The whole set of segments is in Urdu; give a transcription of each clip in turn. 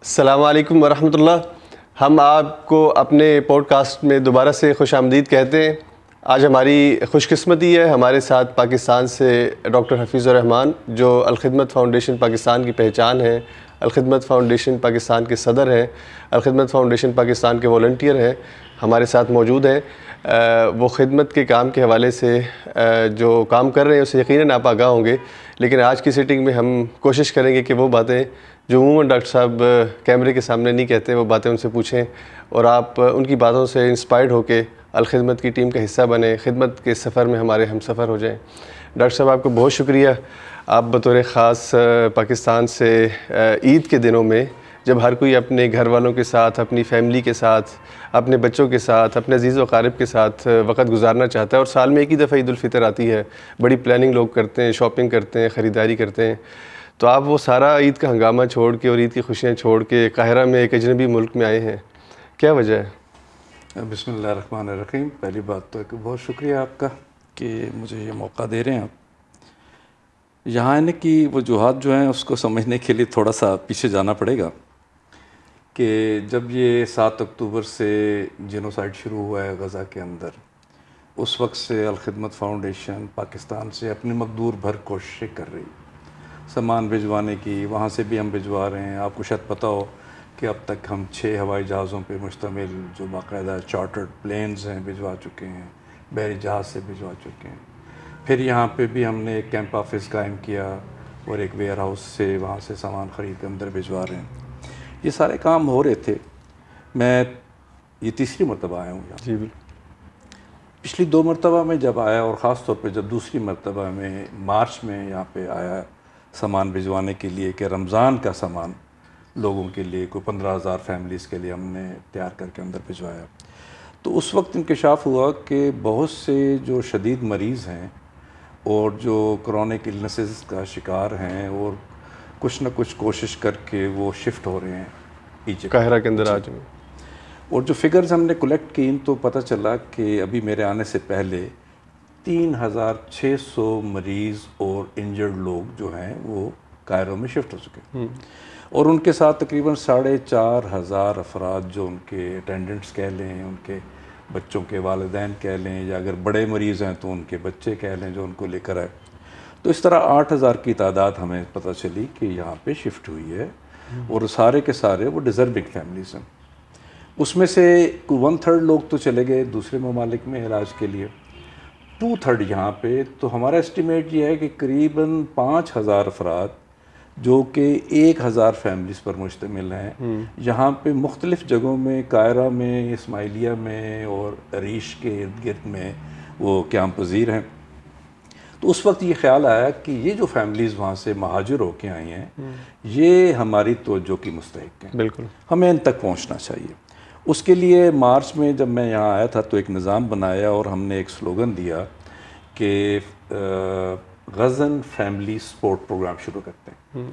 السلام علیکم ورحمۃ اللہ. ہم آپ کو اپنے پوڈ کاسٹ میں دوبارہ سے خوش آمدید کہتے ہیں. آج ہماری خوش قسمتی ہے ہمارے ساتھ پاکستان سے ڈاکٹر حفیظ الرحمان جو الخدمت فاؤنڈیشن پاکستان کی پہچان ہے، الخدمت فاؤنڈیشن پاکستان کے صدر ہیں، الخدمت فاؤنڈیشن پاکستان کے والنٹیئر ہیں، ہمارے ساتھ موجود ہیں. وہ خدمت کے کام کے حوالے سے جو کام کر رہے ہیں اسے یقیناً آپ آگاہ ہوں گے، لیکن آج کی سیٹنگ میں ہم کوشش کریں گے کہ وہ باتیں جو عموماً ڈاکٹر صاحب کیمرے کے سامنے نہیں کہتے وہ باتیں ان سے پوچھیں اور آپ ان کی باتوں سے انسپائرڈ ہو کے الخدمت کی ٹیم کا حصہ بنیں، خدمت کے سفر میں ہمارے ہم سفر ہو جائیں. ڈاکٹر صاحب آپ کو بہت شکریہ. آپ بطور خاص پاکستان سے عید کے دنوں میں جب ہر کوئی اپنے گھر والوں کے ساتھ، اپنی فیملی کے ساتھ، اپنے بچوں کے ساتھ، اپنے عزیز و اقارب کے ساتھ وقت گزارنا چاہتا ہے اور سال میں ایک ہی دفعہ عید الفطر آتی ہے، بڑی پلاننگ لوگ کرتے ہیں، شاپنگ کرتے ہیں، خریداری کرتے ہیں، تو آپ وہ سارا عید کا ہنگامہ چھوڑ کے اور عید کی خوشیاں چھوڑ کے قاہرہ میں ایک اجنبی ملک میں آئے ہیں، کیا وجہ ہے؟ بسم اللہ الرحمن الرحیم. پہلی بات تو ہے کہ بہت شکریہ آپ کا کہ مجھے یہ موقع دے رہے ہیں. آپ یہاں آنے کی وجوہات جو ہیں اس کو سمجھنے کے لیے تھوڑا سا پیچھے جانا پڑے گا کہ جب یہ 7 اکتوبر سے جینوسائیڈ شروع ہوا ہے غزہ کے اندر، اس وقت سے الخدمت فاؤنڈیشن پاکستان سے اپنی مقدور بھر کوششیں کر رہی، سامان بھجوانے کی. وہاں سے بھی ہم بھجوا رہے ہیں. آپ کو شاید پتہ ہو کہ اب تک ہم 6 ہوائی جہازوں پہ مشتمل جو باقاعدہ چارٹرڈ پلینز ہیں بھجوا چکے ہیں، بحری جہاز سے بھجوا چکے ہیں. پھر یہاں پہ بھی ہم نے ایک کیمپ آفس قائم کیا اور ایک ویئر ہاؤس سے وہاں سے سامان خرید کے اندر بھجوا رہے ہیں. یہ سارے کام ہو رہے تھے. میں یہ تیسری مرتبہ آیا ہوں یہاں. جی بالکل. پچھلی 2 مرتبہ میں جب آیا اور خاص طور پہ جب دوسری مرتبہ میں مارچ میں یہاں پہ آیا سامان بھجوانے کے لیے کہ رمضان کا سامان لوگوں کے لیے کوئی 15,000 فیملیز کے لیے ہم نے تیار کر کے اندر بھجوایا، تو اس وقت انکشاف ہوا کہ بہت سے جو شدید مریض ہیں اور جو کرونک النسز کا شکار ہیں اور کچھ نہ کچھ کوشش کر کے وہ شفٹ ہو رہے ہیں ایجپٹ قاہرہ کے اندر آ جائیں. اور جو فگرز ہم نے کلیکٹ کی تو پتہ چلا کہ ابھی میرے آنے سے پہلے 3,600 مریض اور انجرڈ لوگ جو ہیں وہ قاہرہ میں شفٹ ہو چکے ہیں، اور ان کے ساتھ تقریباً 4,500 افراد جو ان کے اٹینڈنٹس کہہ لیں، ان کے بچوں کے والدین کہہ لیں، یا اگر بڑے مریض ہیں تو ان کے بچے کہہ لیں جو ان کو لے کر آئے. تو اس طرح 8,000 کی تعداد ہمیں پتہ چلی کہ یہاں پہ شفٹ ہوئی ہے، اور سارے کے سارے وہ ڈیزرونگ فیملیز ہیں. اس میں سے 1/3 لوگ تو چلے گئے دوسرے ممالک میں علاج کے لیے، 2/3 یہاں پہ. تو ہمارا اسٹیمیٹ یہ ہے کہ قریباً 5,000 افراد جو کہ 1,000 فیملیز پر مشتمل ہیں یہاں پہ مختلف جگہوں میں، قاہرہ میں، اسماعیلیہ میں اور عریش کے ارد گرد میں وہ قیام پذیر ہیں. تو اس وقت یہ خیال آیا کہ یہ جو فیملیز وہاں سے مہاجر ہو کے آئی ہیں یہ ہماری توجہ کی مستحق ہیں، بالکل ہمیں ان تک پہنچنا چاہیے. اس کے لیے مارچ میں جب میں یہاں آیا تھا تو ایک نظام بنایا اور ہم نے ایک سلوگن دیا کہ غزن فیملی سپورٹ پروگرام شروع کرتے ہیں.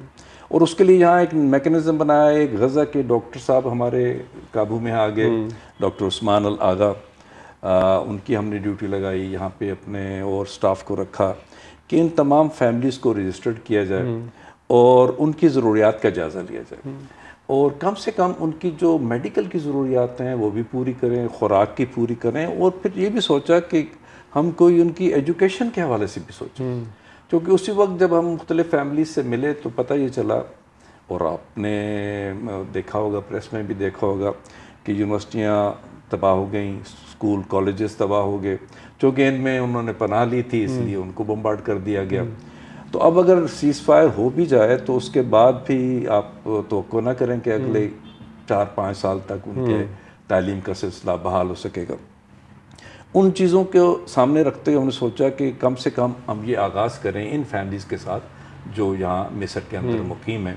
اور اس کے لیے یہاں ایک میکنزم بنایا. ایک غزہ کے ڈاکٹر صاحب ہمارے قابو میں آ گئے، ڈاکٹر عثمان الآغا، ان کی ہم نے ڈیوٹی لگائی یہاں پہ اپنے، اور سٹاف کو رکھا کہ ان تمام فیملیز کو رجسٹرڈ کیا جائے اور ان کی ضروریات کا جائزہ لیا جائے، اور کم سے کم ان کی جو میڈیکل کی ضروریات ہیں وہ بھی پوری کریں، خوراک کی پوری کریں، اور پھر یہ بھی سوچا کہ ہم کوئی ان کی ایجوکیشن کے حوالے سے بھی سوچیں. کیونکہ اسی وقت جب ہم مختلف فیملیز سے ملے تو پتہ یہ چلا، اور آپ نے دیکھا ہوگا، پریس میں بھی دیکھا ہوگا کہ یونیورسٹیاں تباہ ہو گئیں، اسکول کالجز تباہ ہو گئے، چونکہ ان میں انہوں نے پناہ لی تھی اس لیے ان کو بمبارڈ کر دیا گیا. تو اب اگر سیز فائر ہو بھی جائے تو اس کے بعد بھی آپ توقع نہ کریں کہ اگلے 4-5 سال تک ان کے تعلیم کا سلسلہ بحال ہو سکے گا. ان چیزوں کو سامنے رکھتے ہوئے ہم نے سوچا کہ کم سے کم ہم یہ آغاز کریں ان فیملیز کے ساتھ جو یہاں مصر کے اندر مقیم ہیں.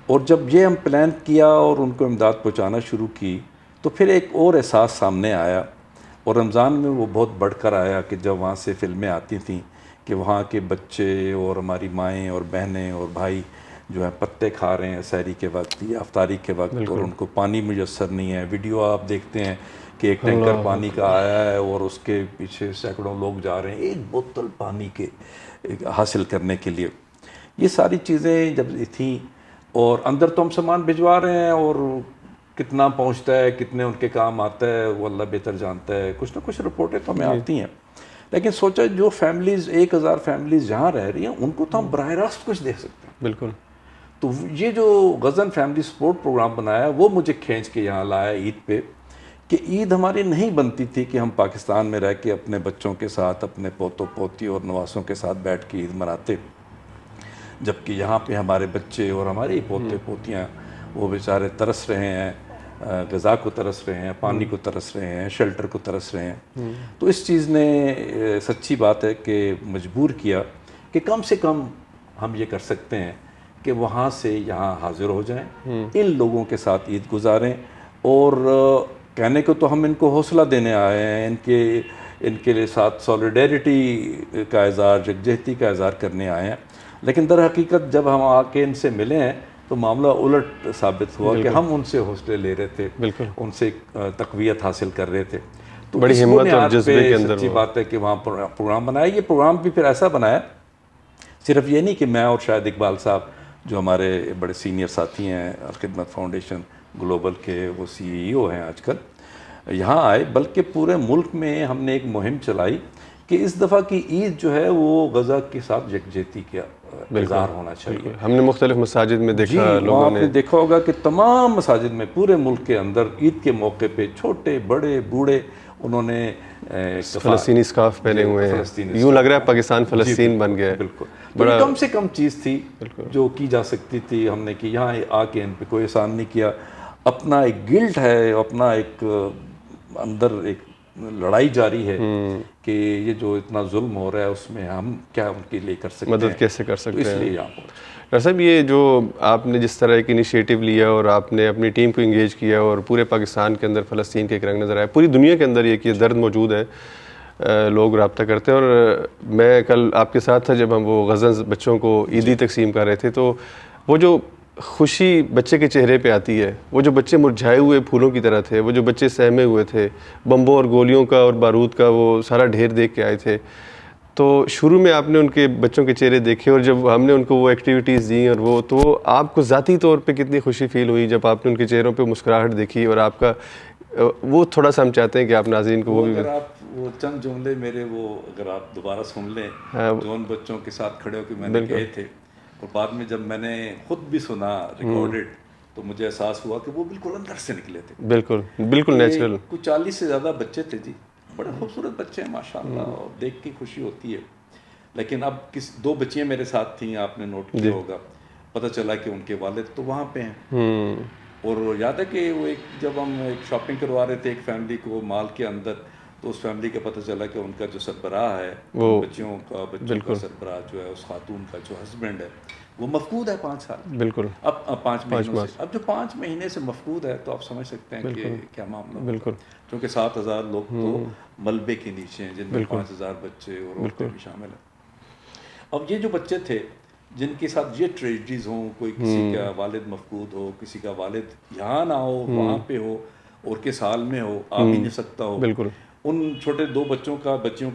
اور جب یہ ہم پلان کیا اور ان کو امداد پہنچانا شروع کی تو پھر ایک اور احساس سامنے آیا، اور رمضان میں وہ بہت بڑھ کر آیا کہ جب وہاں سے فلمیں آتی تھیں کہ وہاں کے بچے اور ہماری مائیں اور بہنیں اور بھائی جو ہیں پتے کھا رہے ہیں سحری کے وقت یا افطاری کے وقت، اور ان کو پانی میسر نہیں ہے. ویڈیو آپ دیکھتے ہیں کہ ایک ٹینکر پانی کا آیا ہے اور اس کے پیچھے سینکڑوں لوگ جا رہے ہیں ایک بوتل پانی کے حاصل کرنے کے لیے. یہ ساری چیزیں جب تھیں اور اندر تو ہم سامان بھجوا رہے ہیں، اور کتنا پہنچتا ہے، کتنے ان کے کام آتا ہے، وہ اللہ بہتر جانتا ہے. کچھ نہ کچھ رپورٹیں تو ہمیں آتی ہیں، لیکن سوچا جو فیملیز 1000 فیملیز جہاں رہ رہی ہیں ان کو تو ہم براہ راست کچھ دے سکتے ہیں. بالکل. تو یہ جو غزن فیملی سپورٹ پروگرام بنایا وہ مجھے کھینچ کے یہاں لایا عید پہ، کہ عید ہماری نہیں بنتی تھی کہ ہم پاکستان میں رہ کے اپنے بچوں کے ساتھ، اپنے پوتوں پوتی اور نواسوں کے ساتھ بیٹھ کے عید مناتے، جبکہ یہاں پہ ہمارے بچے اور ہمارے پوتے پوتیاں وہ بیچارے ترس رہے ہیں، غذا کو ترس رہے ہیں، پانی کو ترس رہے ہیں، شیلٹر کو ترس رہے ہیں. تو اس چیز نے سچی بات ہے کہ مجبور کیا کہ کم سے کم ہم یہ کر سکتے ہیں کہ وہاں سے یہاں حاضر ہو جائیں، ان لوگوں کے ساتھ عید گزاریں. اور کہنے کو تو ہم ان کو حوصلہ دینے آئے ہیں، ان کے ساتھ سولیڈیرٹی کا اظہار، یکجہتی کا اظہار کرنے آئے ہیں، لیکن در حقیقت جب ہم آ کے ان سے ملے ہیں تو معاملہ الٹ ثابت ہوا کہ ہم ان سے حوصلے لے رہے تھے، ان سے تقویت حاصل کر رہے تھے. تو بڑی اس ہمت اور بنیاد جذبے کے پہ اندر سچی بات ہے کہ وہاں پروگرام بنایا. یہ پروگرام بھی پھر ایسا بنایا، صرف یہ نہیں کہ میں اور شاہد اقبال صاحب جو ہمارے بڑے سینئر ساتھی ہیں الخدمت فاؤنڈیشن گلوبل کے، وہ CEO ہیں آج کل، یہاں آئے، بلکہ پورے ملک میں ہم نے ایک مہم چلائی کہ اس دفعہ کی عید جو ہے وہ غزہ کے ساتھ یکجہتی کا اظہار ہونا چاہیے. ہم نے مختلف مساجد میں دیکھا، وہاں لوگوں آپ نے دیکھا ہوگا کہ تمام مساجد میں پورے ملک کے اندر عید کے موقع پہ چھوٹے بڑے بوڑھے انہوں نے فلسطینی اسکارف پہنے ہوئے ہیں، یوں لگ رہا ہے پاکستان فلسطین بن گیا ہے. بالکل. تو یہ کم سے کم چیز تھی جو کی جا سکتی تھی، ہم نے کی. یہاں آ کے ان پہ کوئی احسان نہیں کیا. اپنا ایک گلٹ ہے، اپنا ایک اندر ایک لڑائی جاری ہے کہ یہ جو اتنا ظلم ہو رہا ہے اس میں ہم کیا ان کے لیے کر سکتے ہیں، مدد کیسے کر سکتے ہیں. اس لیے یہاں پہنچے. ڈاکٹر صاحب، یہ جو آپ نے جس طرح ایک انیشیٹو لیا اور آپ نے اپنی ٹیم کو انگیج کیا اور پورے پاکستان کے اندر فلسطین کے ایک رنگ نظر آیا، پوری دنیا کے اندر یہ کہ درد موجود ہے، لوگ رابطہ کرتے ہیں. اور میں کل آپ کے ساتھ تھا جب ہم وہ غزہ بچوں کو عیدی تقسیم کر رہے تھے، تو وہ جو خوشی بچے کے چہرے پہ آتی ہے، وہ جو بچے مرجھائے ہوئے پھولوں کی طرح تھے، وہ جو بچے سہمے ہوئے تھے، بمبوں اور گولیوں کا اور بارود کا وہ سارا ڈھیر دیکھ کے آئے تھے. تو شروع میں آپ نے ان کے بچوں کے چہرے دیکھے اور جب ہم نے ان کو وہ ایکٹیویٹیز دیں اور وہ، تو آپ کو ذاتی طور پہ کتنی خوشی فیل ہوئی جب آپ نے ان کے چہروں پہ مسکراہٹ دیکھی؟ اور آپ کا وہ تھوڑا سا ہم چاہتے ہیں کہ آپ ناظرین کو وہ بھی، اگر آپ وہ چند جملے میرے وہ اگر آپ دوبارہ سن لیں جو ان بچوں کے ساتھ کھڑے ہو کے میں نے کہے تھے، اور بعد میں جب میں نے خود بھی سنا ریکارڈڈ، تو مجھے احساس ہوا کہ وہ بالکل اندر سے نکلے تھے. بالکل بالکل نیچرل. کچھ 40 سے زیادہ بچے تھے جی، بڑے خوبصورت بچے ہیں ماشاءاللہ، اور دیکھ کے خوشی ہوتی ہے. لیکن اب 2 بچیاں میرے ساتھ تھیں، آپ نے نوٹ کیا ہوگا، پتہ چلا کہ ان کے والد تو وہاں پہ ہیں. اور یاد ہے کہ وہ جب ہم ایک شاپنگ کروا رہے تھے ایک فیملی کو مال کے اندر، تو اس فیملی کا پتہ چلا کہ ان کا جو سربراہ ہے، بچوں کا سربراہ جو ہے، اس خاتون کا جو ہسبینڈ ہے، وہ مفقود ہے 5 سال. بالکل. اب 5 مہینوں سے، اب جو 5 مہینے سے مفقود ہے تو آپ سمجھ سکتے ہیں کہ کیا معاملہ. بالکل. کیونکہ 7000 لوگ تو ملبے کے نیچے ہیں، جن میں 5000 بچے اور عورتیں بھی شامل ہیں. اب یہ جو بچے تھے جن کے ساتھ یہ ٹریجڈیز ہوں، کوئی کسی کا والد مفقود ہو، کسی کا والد یہاں نہ ہو، وہاں پہ ہو، اور کس حال میں ہو، آ بھی نہیں سکتا ہو. بالکل. ان چھوٹے 2 بچیوں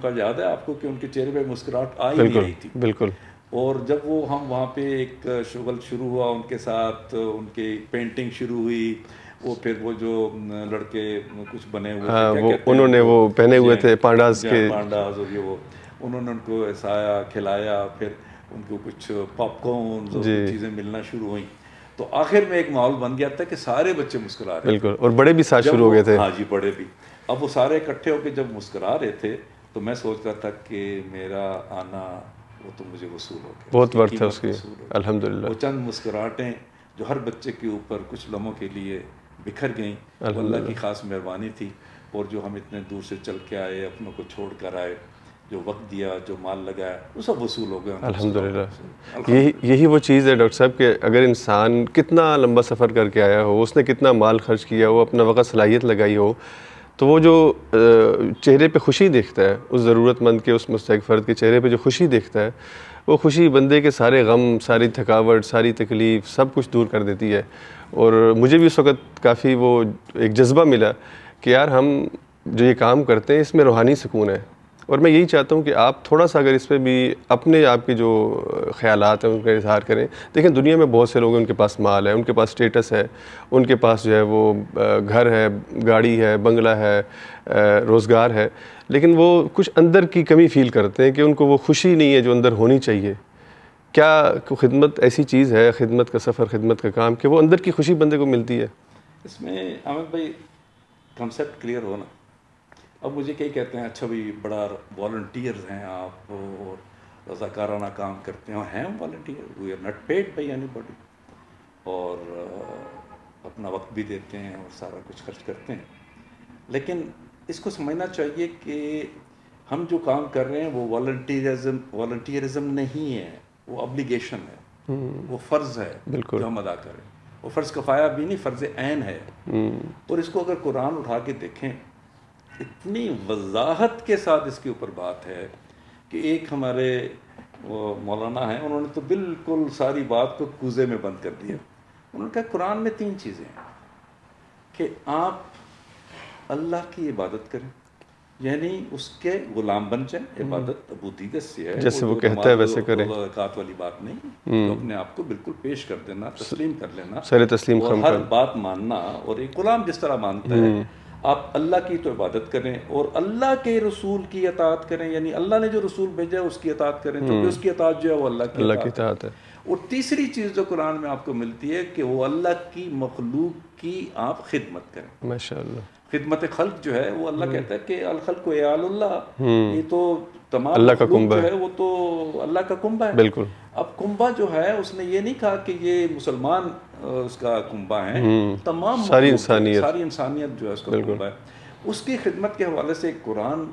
کا یاد ہے آپ کو کہ ان کے چہرے پہ مسکراہٹ آ ہی نہیں رہی تھی. بالکل. اور جب وہ ہم وہاں پہ ایک شغل شروع ہوا ان کے ساتھ، ان کی پینٹنگ شروع ہوئی، وہ پھر وہ جو لڑکے کچھ بنے ہوئے تھے، انہوں نے وہ پہنے ہوئے تھے پانڈاز کے، پانڈاز، اور یہ وہ انہوں نے ان کو ایسایا، کھلایا، پھر ان کو کچھ پاپ کارنز اور کچھ چیزیں ملنا شروع ہوئیں. تو آخر میں ایک ماحول بن گیا تھا کہ سارے بچے مسکرا رہے. بالکل. اور بڑے بھی ساتھ شروع ہو گئے تھے. ہاں جی، بڑے بھی. اب وہ سارے اکٹھے ہو کے جب مسکرا رہے تھے تو میں سوچ رہا تھا کہ میرا آنا وہ تو مجھے وصول ہو گیا، بہت ورتھ ہے اس کی. الحمدللہ. وہ چند مسکراہٹیں جو ہر بچے کے اوپر کچھ لمحوں کے لیے بکھر گئیں، اللہ کی خاص مہربانی تھی. اور جو ہم اتنے دور سے چل کے آئے، اپنوں کو چھوڑ کر آئے، جو وقت دیا، جو مال لگایا، وہ سب وصول ہو گیا. الحمدللہ. یہی وہ چیز ہے ڈاکٹر صاحب کہ اگر انسان کتنا لمبا سفر کر کے آیا ہو، اس نے کتنا مال خرچ کیا ہو، اپنا وقت صلاحیت لگائی ہو، تو وہ جو چہرے پہ خوشی دیکھتا ہے، اس ضرورت مند کے، اس مستحق فرد کے چہرے پہ جو خوشی دیکھتا ہے، وہ خوشی بندے کے سارے غم، ساری تھکاوٹ، ساری تکلیف سب کچھ دور کر دیتی ہے. اور مجھے بھی اس وقت کافی وہ ایک جذبہ ملا کہ یار ہم جو یہ کام کرتے ہیں اس میں روحانی سکون ہے. اور میں یہی چاہتا ہوں کہ آپ تھوڑا سا اگر اس پہ بھی اپنے آپ کے جو خیالات ہیں ان کا اظہار کریں. دیکھیں دنیا میں بہت سے لوگ ہیں، ان کے پاس مال ہے، ان کے پاس اسٹیٹس ہے، ان کے پاس جو ہے وہ گھر ہے، گاڑی ہے، بنگلہ ہے، روزگار ہے، لیکن وہ کچھ اندر کی کمی فیل کرتے ہیں کہ ان کو وہ خوشی نہیں ہے جو اندر ہونی چاہیے. کیا خدمت ایسی چیز ہے، خدمت کا سفر، خدمت کا کام، کہ وہ اندر کی خوشی بندے کو ملتی ہے؟ اس میں احمد بھائی کنسیپٹ کلیئر ہونا. اب مجھے کئی کہتے ہیں اچھا بھائی بڑا والنٹیئرز ہیں آپ اور رضاکارانہ کام کرتے ہیں، اور ہیں volunteer, we are not paid by anybody, اور اپنا وقت بھی دیتے ہیں اور سارا کچھ خرچ کرتے ہیں. لیکن اس کو سمجھنا چاہیے کہ ہم جو کام کر رہے ہیں وہ والنٹیئرزم نہیں ہے، وہ ابلیگیشن ہے، وہ فرض ہے جو ہم ادا کریں. وہ فرض کفایہ بھی نہیں، فرض عین ہے. اور اس کو اگر قرآن اٹھا کے دیکھیں، اتنی وضاحت کے ساتھ اس کے اوپر بات ہے کہ ایک ہمارے مولانا ہیں، انہوں نے تو بالکل ساری بات کو کوزے میں بند کر دیا. انہوں نے کہا قرآن میں 3 چیزیں ہیں کہ آپ اللہ کی عبادت کریں، یعنی اس کے غلام بن جائیں. عبادت عبودیت سے ہے، جیسے وہ کہتا ہے ویسے کریں، زکوٰۃ والی بات نہیں، تو اپنے آپ کو بالکل پیش کر دینا، تسلیم کر لینا، سر تسلیم اور ہر بات ماننا، اور ایک غلام جس طرح مانتا ہے. آپ اللہ کی تو عبادت کریں اور اللہ کے رسول کی اطاعت کریں، یعنی اللہ نے جو رسول بھیجا ہے اس کی اطاعت کریں، کیونکہ اس کی اطاعت جو ہے وہ اللہ کی اطاعت ہے. اور تیسری چیز جو قرآن میں آپ کو ملتی ہے کہ وہ اللہ کی مخلوق کی آپ خدمت کریں. ماشاءاللہ. خدمت خلق جو ہے وہ اللہ کہتا ہے کہ الخلق عیال اللہ، یہ تو تمام اللہ کا مخلوق جو ہے وہ تو اللہ کا کنبہ ہے. بالکل. اب کنبہ جو ہے اس نے یہ نہیں کہا کہ یہ مسلمان اس کا کنبہ ہے، تمام ساری انسانیت جو ہے اس کا کنبہ ہے. اس کی خدمت کے حوالے سے قرآن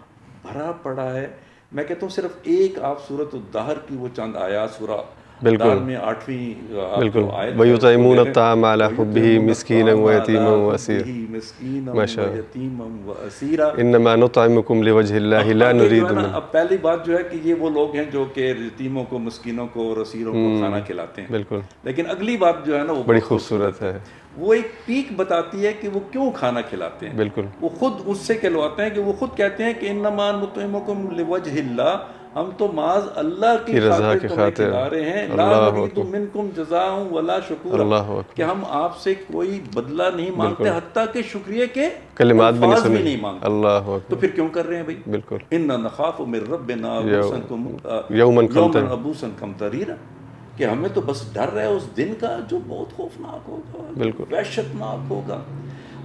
بھرا پڑا ہے. میں کہتا ہوں صرف ایک آپ سورۃ الدہر کی وہ چند آیات، سورہ الدہر میں 8ویں بالکل، وَيُطْعِمُونَ الطَّعَامَ عَلَىٰ حُبِّهِ مِسْكِينًا وَيَتِيمًا وَأَسِيرًا إِنَّمَا نُطْعِمُكُمْ لِوَجْهِ اللَّهِ لَا نُرِيدُ مِنْكُمْ. اب پہلی بات جو ہے کہ یہ وہ لوگ ہیں جو کہ یتیموں کو، مسکینوں کو اور اسیروں کو کھانا کھلاتے ہیں. بالکل. لیکن اگلی بات جو ہے نا وہ بڑی خوبصورت ہے. وہ ایک پیک بتاتی ہے کہ وہ کیوں کھانا کھلاتے ہیں. بالکل. وہ خود اس سے کہلواتے ہیں کہ وہ خود کہتے ہیں کہ انما نطعمکم لوجہ اللہ، ہم تو معاذ اللہ کی خاطر تمہیں کھلا رہے ہیں. لا نرید منکم جزاء ولا شکورا، کہ ہم آپ سے کوئی بدلہ نہیں مانگتے، حتیٰ کہ شکریہ کے کلمات بھی نہیں مانگتے. اللہ تو پھر کیوں کر رہے ہیں بھائی؟ بالکل. انا نخاف من ربنا یوما عبوسا قمطریرا، کہ ہمیں تو بس ڈر ہے اس دن کا جو بہت خوفناک ہوگا، بالکل وحشتناک ہوگا.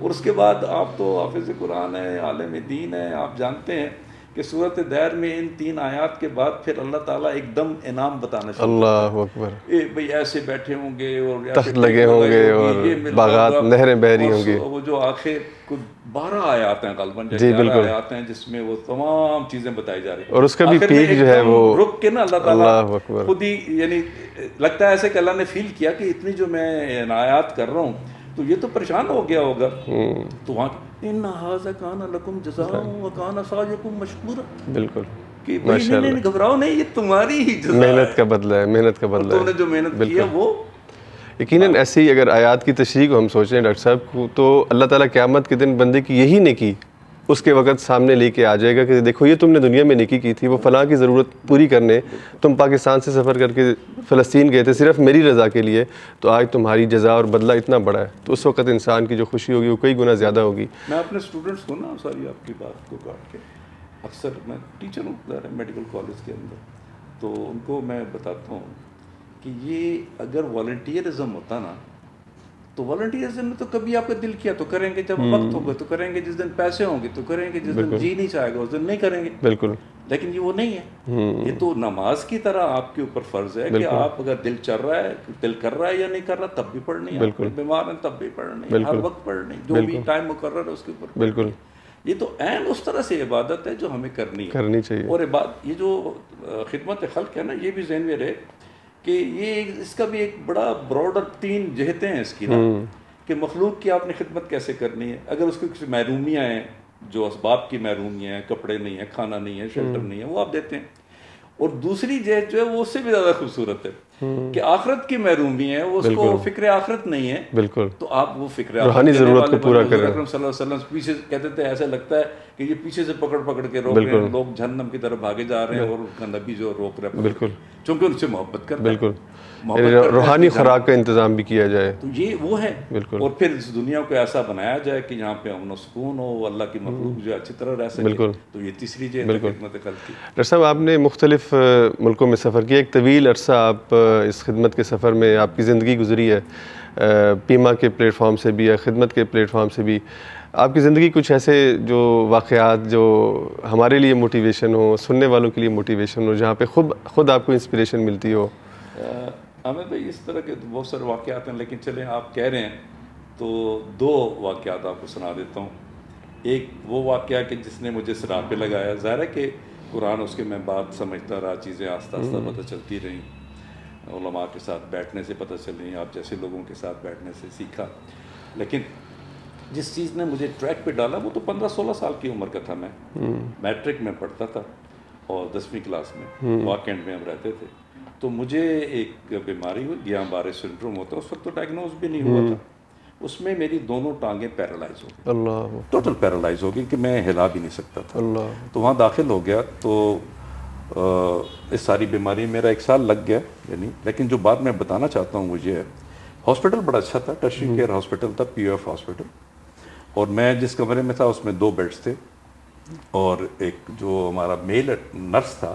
اور اس کے بعد آپ تو حافظ قرآن ہیں، عالم دین ہیں، آپ جانتے ہیں کہ سورۃ دہر میں ان 3 آیات کے بعد پھر اللہ تعالیٰ ایک دم انعام بتانا شروع اللہ اکبر. بھئی ایسے بیٹھے ہوں گے اور تخت لگے ہوں گے اور باغات، نہریں بہہ رہی ہوں گی. وہ جو آخر کچھ 12 آیات ہیں غالباً، 11 آیات ہیں جس میں وہ تمام چیزیں بتائی جا رہی ہیں. اور اس کا بھی پیک جو ہے وہ رک کے نا اللہ تعالیٰ خود ہی، یعنی لگتا ہے ایسے کہ اللہ نے فیل کیا کہ اتنی جو میں عنایات کر رہا ہوں تو یہ تو پریشان ہو گیا ہوگا. تو وہاں ان ھذا کان لکم جزاء وکان سعیکم مشکورا. بالکل. کہ نہیں گھبراؤ نہیں، یہ تمہاری ہی جزا ہے، محنت کا بدلہ ہے، محنت کا بدلہ ہے. تم نے جو محنت کی ہے وہ یقیناً. ایسے ہی اگر آیات کی تشریح کو ہم سوچیں ڈاکٹر صاحب کو، تو اللہ تعالیٰ قیامت کے دن بندے کی یہی نیکی اس کے وقت سامنے لے کے آ جائے گا کہ دیکھو یہ تم نے دنیا میں نیکی کی تھی، وہ فلاں کی ضرورت پوری کرنے تم پاکستان سے سفر کر کے فلسطین گئے تھے صرف میری رضا کے لیے، تو آج تمہاری جزا اور بدلہ اتنا بڑا ہے. تو اس وقت انسان کی جو خوشی ہوگی وہ کئی گنا زیادہ ہوگی. میں اپنے اسٹوڈنٹس کو نا، ساری آپ کی بات کو کاٹ کے، اکثر میں ٹیچر ہوں میڈیکل کالج کے اندر، تو ان کو میں بتاتا ہوں کہ یہ اگر والنٹیئرزم ہوتا نا، تو والنٹیئرزم میں تو کبھی آپ کا دل کیا تو کریں گے، جب وقت ہوگا تو کریں گے، جس دن پیسے ہوں گے تو کریں گے، جس دن جی نہیں چاہے گا اس دن نہیں کریں گے. بالکل. لیکن یہ وہ نہیں ہے. یہ تو نماز کی طرح آپ کے اوپر فرض ہے کہ آپ اگر دل چل رہا ہے، دل کر رہا ہے یا نہیں کر رہا تب بھی پڑھنی ہے، بیمار ہیں تب بھی پڑھنی ہے، ہر وقت پڑھنی، جو بھی ٹائم مقرر ہے اس کے اوپر. بالکل. یہ تو عین اس طرح سے عبادت ہے جو ہمیں کرنی چاہیے. اور یہ جو خدمت خلق ہے نا، یہ بھی ذہن میں رہے کہ یہ اس کا بھی ایک بڑا براڈر 3 جہتیں ہیں اس کی نا، کہ مخلوق کی آپ نے خدمت کیسے کرنی ہے. اگر اس کی کچھ محرومیاں ہیں، جو اسباب کی محرومیاں ہیں، کپڑے نہیں ہیں، کھانا نہیں ہے، شیلٹر نہیں ہے، وہ آپ دیتے ہیں. اور دوسری جہت جو ہے وہ اس سے بھی زیادہ خوبصورت ہے کہ آخرت کی محرومی ہے، اس کو فکر آخرت نہیں ہے، بالکل، تو آپ وہ فکر روحانی ضرورت کو پورا کریں۔ اکرم صلی اللہ علیہ وسلم پیچھے کہتے تھے، ایسا لگتا ہے کہ یہ پیچھے سے پکڑ پکڑ کے روک رہے ہیں، لوگ جہنم کی طرف بھاگے جا رہے ہیں اور ان کا نبی جو روک رہا ہے، بالکل، چونکہ ان سے محبت کرتا ہے، بالکل، محبت روحانی خوراک کا انتظام بھی کیا جائے، تو یہ وہ ہے، اور پھر اس دنیا کو ایسا بنایا جائے کہ یہاں پہ امن و سکون ہو، اللہ کی مخلوق جو اچھی طرح رہ سکے، تو یہ تیسری چیز ہے خدمت خلق کی۔ ڈاکٹر صاحب، آپ نے مختلف ملکوں میں سفر کیا، ایک طویل عرصہ آپ اس خدمت کے سفر میں آپ کی زندگی گزری ہے، پیما کے پلیٹ فارم سے بھی یا خدمت کے پلیٹ فارم سے بھی۔ آپ کی زندگی کچھ ایسے جو واقعات جو ہمارے لیے موٹیویشن ہو، سننے والوں کے لیے موٹیویشن ہو، جہاں پہ خود آپ کو انسپریشن ملتی ہو؟ احمد بھائی، اس طرح کے بہت سارے واقعات ہیں، لیکن چلیں آپ کہہ رہے ہیں تو دو واقعات آپ کو سنا دیتا ہوں۔ ایک وہ واقعہ کہ جس نے مجھے سراغ پہ لگایا، ظاہر ہے کہ قرآن اس کے میں بات سمجھتا رہا، چیزیں آہستہ آہستہ پتہ چلتی رہیں، علماء کے ساتھ بیٹھنے سے پتہ چلی، آپ جیسے لوگوں کے ساتھ بیٹھنے سے سیکھا، لیکن جس چیز نے مجھے ٹریک پہ ڈالا وہ تو 15-16 سال کی عمر کا تھا، میں میٹرک میں پڑھتا تھا اور 10ویں کلاس میں واکنڈ میں ہم رہتے تھے، تو مجھے ایک بیماری ہوئی، گیاں بارے سنڈروم ہوتا ہے، اس وقت تو ڈائگنوز بھی نہیں ہوا تھا، اس میں میری دونوں ٹانگیں پیرالائز ہو گئی، اللہ، ٹوٹل پیرالائز ہو گئی کہ میں ہلا بھی نہیں سکتا تھا، اللہ، تو وہاں داخل ہو گیا، تو اس ساری بیماری میرا 1 سال لگ گیا یعنی، لیکن جو بات میں بتانا چاہتا ہوں وہ یہ ہے، ہاسپٹل بڑا اچھا تھا، ٹرشری کیئر ہاسپٹل تھا، پی او ایف ہاسپٹل، اور میں جس کمرے میں تھا اس میں 2 بیڈس تھے، اور ایک جو ہمارا میل نرس تھا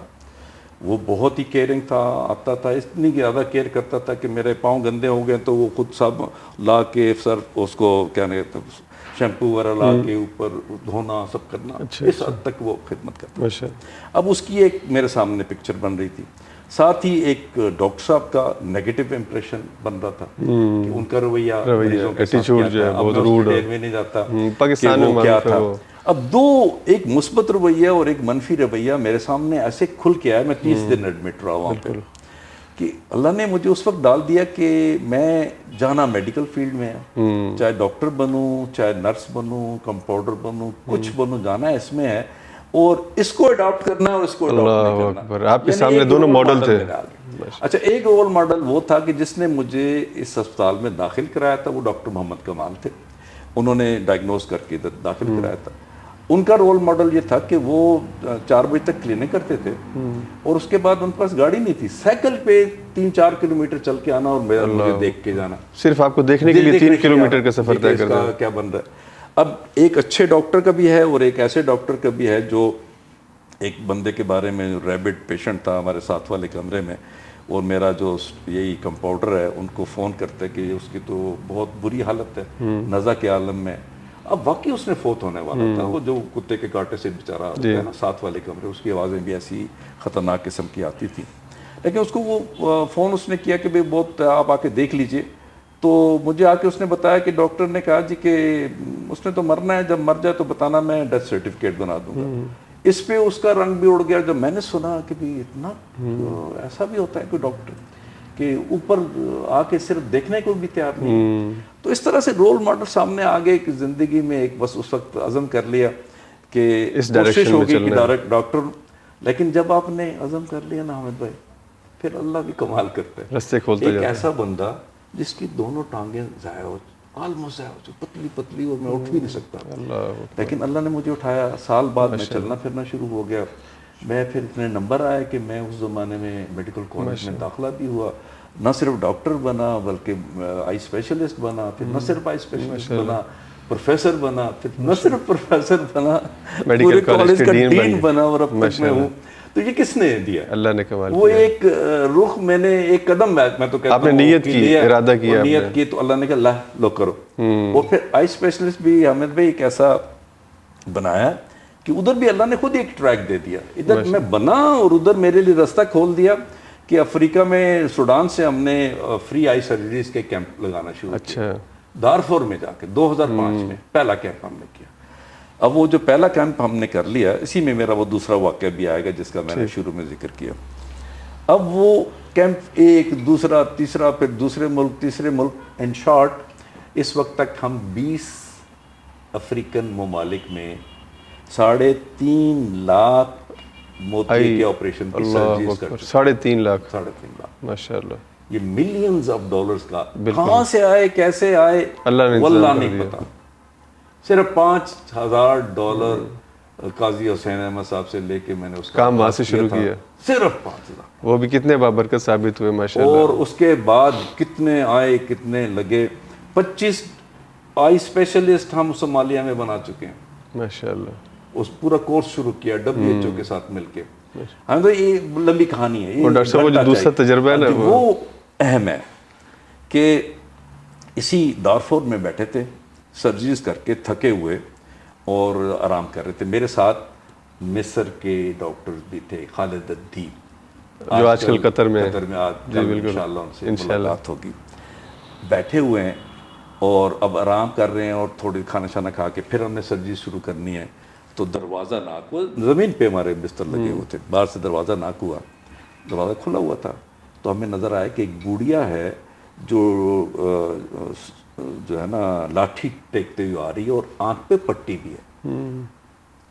وہ بہت ہی کیئرنگ تھا، آتا تھا، اتنی زیادہ کیئر کرتا تھا کہ میرے پاؤں گندے ہو گئے تو وہ خود سب لا کے سر اس کو کیا کہتے ہیں شیمپو وغیرہ لا کے اوپر دھونا سب کرنا، اس حد تک وہ خدمت کرتا۔ اب اس کی ایک میرے سامنے پکچر بن رہی تھی، ساتھ ہی ایک ڈاکٹر صاحب کا نیگیٹو امپریشن بن رہا تھا کہ ان کا رویہ مریضوں کے ساتھ کیا تھا، اب میں اس ڈیٹیل میں نہیں جاتا کہ وہ کیا تھا۔ اب ایک مثبت رویہ اور ایک منفی رویہ میرے سامنے ایسے کھل کے آیا، میں 30 دن ایڈمٹ رہا وہاں پہ، کہ اللہ نے مجھے اس وقت ڈال دیا کہ میں جانا میڈیکل فیلڈ میں ہے، چاہے ڈاکٹر بنوں، چاہے نرس بنوں، کمپاؤنڈر بنوں، کچھ بنوں، جانا ہے اس میں ہے، اور اس کو اڈاپٹ کرنا اور اس کو اڈاپٹ نہیں کرنا۔ آپ کے سامنے دونوں ماڈل تھے۔ اچھا، ایک رول ماڈل وہ تھا کہ جس نے مجھے اس اسپتال میں داخل کرایا تھا، وہ ڈاکٹر محمد کمال تھے، انہوں نے ڈائگنوز کر کے داخل کرایا تھا۔ ان کا رول ماڈل یہ تھا کہ وہ 4 بجے تک کلینک کرتے تھے، اور اس کے بعد ان کے پاس گاڑی نہیں تھی، سائیکل پہ 3-4 کلومیٹر چل کے آنا اور مجھے دیکھ کے جانا، صرف آپ کو دیکھنے کے لیے 3 کلومیٹر کا سفر طے کرنا، کیا بن رہا ہے۔ اب ایک اچھے ڈاکٹر کا بھی ہے اور ایک ایسے ڈاکٹر کا بھی ہے جو ایک بندے کے بارے میں ریبٹ پیشنٹ تھا ہمارے ساتھ والے کمرے میں، اور میرا جو یہی کمپاؤنڈر ہے ان کو فون کرتے کہ اس کی تو بہت بری حالت ہے، نزع کے عالم میں۔ اب واقعی اس نے فوت ہونے والا تھا، وہ جو کتے کے کاٹے سے بیچارہ ہوتا ہے نا، ساتھ والے کمرے، اس کی آوازیں بھی ایسی خطرناک قسم کی آتی تھی، لیکن اس کو وہ فون اس نے کیا کہ بھائی بہت آپ آ کے دیکھ لیجئے، تو مجھے آ کے اس نے بتایا کہ ڈاکٹر نے کہا جی کہ اس نے تو مرنا ہے، جب مر جائے تو بتانا، میں ڈیتھ سرٹیفکیٹ بنا دوں گا۔ اس پہ اس کا رنگ بھی اڑ گیا جب میں نے سنا کہ بھائی اتنا ایسا بھی ہوتا ہے کوئی ڈاکٹر کہ اوپر آ کے صرف دیکھنے کو بھی تیار نہیں۔ تو اس طرح سے رول ماڈل سامنے آ گئے کہ زندگی میں ایک بس اس وقت عزم کر لیا کہ کوشش ہوگی کہ ڈاکٹر، لیکن جب آپ نے عزم کر لیا نا حامد بھائی، پھر اللہ بھی کمال کرتا ہے، رستے کھولتا ایک ایسا بندہ جس کی دونوں ٹانگیں ضائع ہو، آلموسٹ ضائع ہو، پتلی پتلی، اور میں اٹھ بھی نہیں سکتا، لیکن اللہ نے مجھے اٹھایا، سال بعد میں چلنا پھرنا شروع ہو گیا، میں پھر اتنے نمبر آئے کہ میں اس زمانے میں میڈیکل کالج میں داخلہ بھی ہوا، نہ صرف ڈاکٹر بنا بلکہ آئی اسپیشلسٹ بنا، پھر نہ صرف آئی اسپیشلسٹ بنا، پروفیسر بنا، پھر نہ صرف پروفیسر بنا، پورے کالج کا ڈین بنا، اور اب تک میں ہوں۔ تو یہ کس نے دیا؟ اللہ نے کمال وہ ایک رخ میں نے ایک قدم میں تو کہتا ہوں، آپ نے نیت کی، ارادہ کیا، نیت کی، تو اللہ نے کہا لو کرو۔ اور پھر آئی اسپیشلسٹ بھی حامد بھائی ایک ایسا بنایا کہ ادھر بھی اللہ نے خود ایک ٹریک دے دیا، ادھر میں بنا اور ادھر میرے لیے راستہ کھول دیا کہ افریقہ میں سوڈان سے ہم نے فری آئی سرجریز کے کیمپ لگانا شروع کیا، دارفور میں جا کے 2005 میں پہلا کیمپ ہم نے کیا۔ اب وہ جو پہلا کیمپ ہم نے کر لیا، اسی میں میرا وہ دوسرا واقعہ بھی آئے گا جس کا میں نے شروع میں ذکر کیا۔ اب وہ کیمپ ایک دوسرا تیسرا، پھر دوسرے ملک تیسرے ملک، ان شارٹ اس وقت تک ہم 20 افریقن ممالک میں 3.5 لاکھ موتی کے آپریشن کی سرجریز کر چکے 3.5 لاکھ 3.5 لاکھ. ماشاء اللہ. یہ ملینز آف ڈالرز کا کہاں سے آئے کیسے آئے واللہ نہیں پتا. صرف $5,000 قاضی حسین احمد صاحب سے لے کے میں نے اس کام وہاں سے شروع کیا. صرف 5,000. وہ بھی کتنے بابرکت ثابت ہوئے ماشاء اللہ. اور اس کے بعد کتنے آئے کتنے لگے. 25 آئی اسپیشلسٹ ہم صومالیہ میں بنا چکے ہیں ماشاء اللہ. اس پورا کورس شروع کیا WHO کے ساتھ مل کے. ہم تو یہ لمبی کہانی ہے. اور ڈاکٹر صاحب وہ جو دوسرا تجربہ ہے نا وہ اہم ہے کہ اسی دارفور میں بیٹھے تھے سرجریز کر کے تھکے ہوئے اور آرام کر رہے تھے. میرے ساتھ مصر کے ڈاکٹرز بھی تھے, خالد الدیب جو آج کل قطر میں جی بالکل انشاءاللہ ان سے ملاقات ہوگی. بیٹھے ہوئے ہیں اور اب آرام کر رہے ہیں اور تھوڑی کھانا شانا کھا کے پھر ہم نے سرجری شروع کرنی ہے. تو دروازہ ناک ہوا, زمین پہ ہمارے بستر لگے ہوئے تھے, باہر سے دروازہ ناک ہوا, دروازہ کھلا ہوا تھا. تو ہمیں نظر آیا کہ ایک بوڑھیا ہے جو ہے نا لاٹھی ٹیکتے ہوئے آ رہی ہے اور آنکھ پہ پٹی بھی ہے.